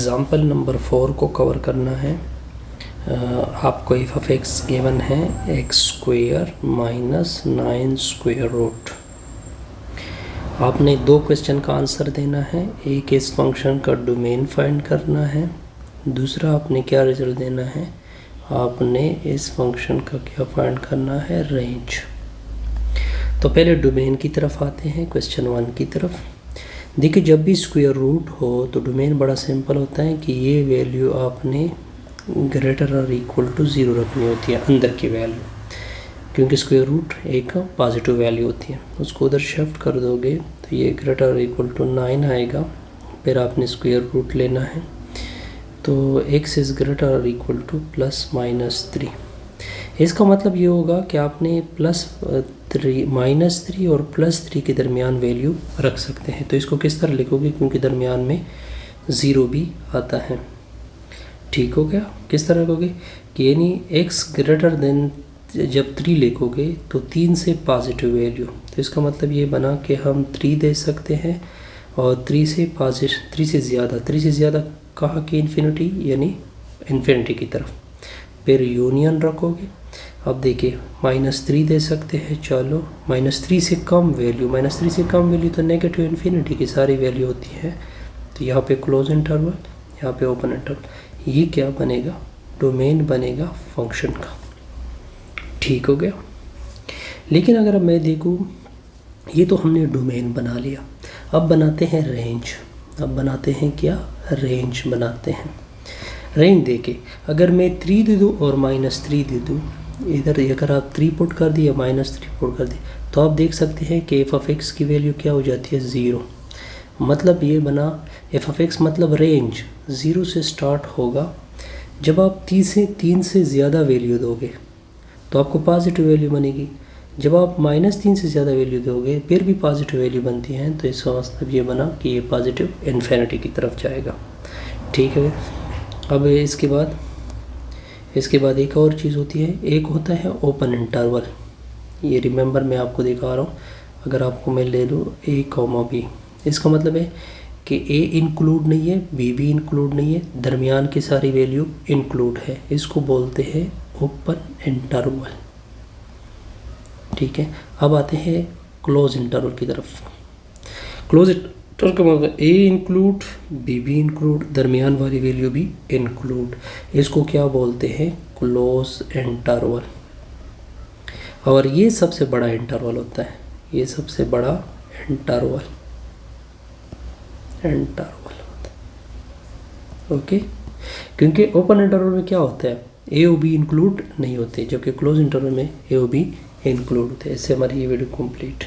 Example number 4 को cover करना है। आपको एफ ऑफ एक्स गिवन है X square minus 9 square root. आपने दो क्वेश्चन का आंसर देना है। एक इस फंक्शन का डोमेन फाइंड करना है, दूसरा आपने क्या रिजल्ट देना है, आपने इस फंक्शन का क्या फाइंड करना है, रेंज। तो पहले डोमेन की तरफ आते हैं, क्वेश्चन 1 की तरफ। देखिए जब भी स्क्वायर रूट हो तो डोमेन बड़ा सिंपल होता है कि ये वैल्यू आपने ग्रेटर और इक्वल टू 0 रखनी होती है, अंदर की वैल्यू, क्योंकि स्क्वायर रूट एक पॉजिटिव वैल्यू होती है। उसको उधर शिफ्ट कर दोगे तो ये ग्रेटर और इक्वल टू 9 आएगा। फिर आपने स्क्वायर रूट लेना है, तो x इज़ ग्रेटर और इक्वल टू प्लस माइनस 3। इसका मतलब ये होगा कि आपने -3 और +3 के दरमियान वैल्यू रख सकते हैं। तो इसको किस तरह लिखोगे, क्योंकि दरमियान में 0 भी आता है। ठीक हो गया। किस तरह लिखोगे कि यानी x ग्रेटर देन जब 3 लिखोगे तो 3 से पॉजिटिव वैल्यू, तो इसका मतलब ये बना कि हम 3 दे सकते हैं और 3 से ज़्यादा कहा कि इन्फिनिटी, यानी इन्फिनिटी की तरफ। फिर यूनियन रखोगे। अब देखिए -3 दे सकते हैं, चलो -3 से कम वैल्यू तो नेगेटिव इन्फिनिटी की सारी वैल्यू होती है। तो यहाँ पे क्लोज इंटरवल, यहाँ पे ओपन इंटरवल, ये क्या बनेगा, डोमेन बनेगा फंक्शन का। ठीक हो गया। लेकिन अगर अब मैं देखूँ, ये तो हमने डोमेन बना लिया, अब बनाते हैं रेंज। अब बनाते हैं क्या, रेंज बनाते हैं। रेंज देके अगर मैं 3 दे दूँ और -3 दे दूँ, इधर अगर आप 3 पुट कर दिए या -3 पुट कर दिए, तो आप देख सकते हैं कि एफ ऑफ एक्स की वैल्यू क्या हो जाती है, 0। मतलब ये बना एफ ऑफ एक्स मतलब रेंज 0 से स्टार्ट होगा। जब आप 3 से ज़्यादा वैल्यू दोगे तो आपको पॉजिटिव वैल्यू बनेगी। जब आप -3 से ज़्यादा वैल्यू दोगे फिर भी पॉजिटिव वैल्यू बनती है। तो इसका मतलब ये बना कि ये पॉजिटिव इन्फिनिटी की तरफ जाएगा। ठीक है। अब इसके बाद एक और चीज़ होती है, एक होता है ओपन इंटरवल। ये रिमेंबर मैं आपको दिखा रहा हूँ। अगर आपको मैं ले लूँ a, b, इसका मतलब है कि a इंक्लूड नहीं है, b भी इंक्लूड नहीं है, दरमियान की सारी वैल्यू इंक्लूड है। इसको बोलते हैं ओपन इंटरवल। ठीक है। अब आते हैं क्लोज इंटरवल की तरफ। क्लोज इंटरवल का मतलब a इंक्लूड, b भी इंक्लूड, दरमियान वाली वैल्यू भी इंक्लूड। इसको क्या बोलते हैं, क्लोज इंटरवल। और ये सबसे बड़ा इंटरवल होता है, ये सबसे बड़ा इंटरवल होता है। ओके। क्योंकि ओपन इंटरवल में क्या होता है, ए ओ बी इंक्लूड नहीं होते, जबकि क्लोज इंटरवल में ए ओ बी इंक्लूड होते हैं। इससे हमारी ये वीडियो कंप्लीट।